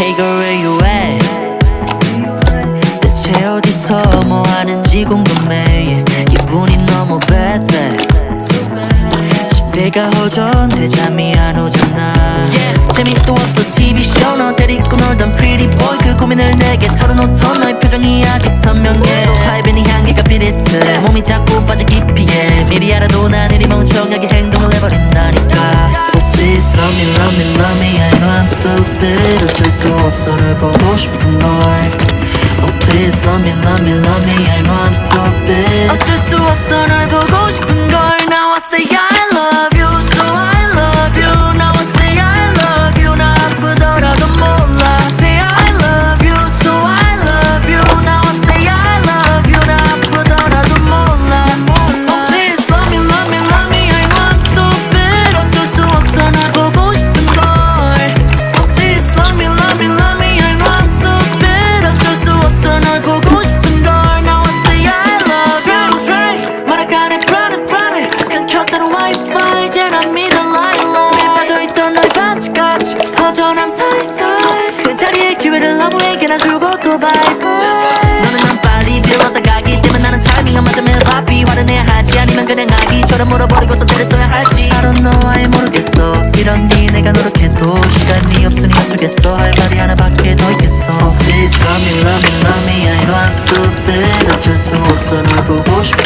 Hey girl where you at? 대체 어디서 뭐 하는지 궁금해. 기분이 너무 bad day. 침대가 허전돼 잠이 안 오잖아. 재미도 없어 TV쇼 너 데리고 놀던 pretty boy 그 고민을 내게 털어놓던 너의 표정이 아직 선명해. 소파에 밴이 향기가 비릿해. 몸이 자꾸 빠져 깊이에. 미리 알아도 난 이리 멍청하게 행동을 해버린다니까. Oh please love me love me love me I know I'm stupid 어쩔 수 없어 널 보고 싶은 걸. Oh please love me love me love me I know I'm stupid 어쩔 수 없어 널 보고 싶은 걸. Now I say I love you so I love you. Now I say I love you 나 아프더라도 몰라. Say I love you so I love you. Now I say I love you 나 아프더라도 몰라. Oh please love me love me love me I know I'm stupid 어쩔 수 없어 널 보고 싶은 걸. Oh please love me love me love me I know I'm stupid 어쩔 수 없어 널 보고 싶은 걸. Now I say I love you. Try 말아가네 prana 끊겼다는 wifi 이제 난 믿어 lie 빠져있던 너의 반지까지 허전함 사이사이 그 자리에 기회를 아무에게나 주고 또 bye bye. 너는 난 빨리 빌어넣다 가기 때문에 나는 타이밍 안 맞으면 바삐 화를 내야 하지 아니면 그냥 아기처럼 물어버리고서 때렸어야 할지. I don't know 아예 모르겠어. 이런 니 내가 노력해도 시간이 없으니 어쩌겠어. 할 말이 하나밖에 더 있겠어. Please love me love me love me I know I'm stupid 어쩔 수 없어 널 보고 싶어.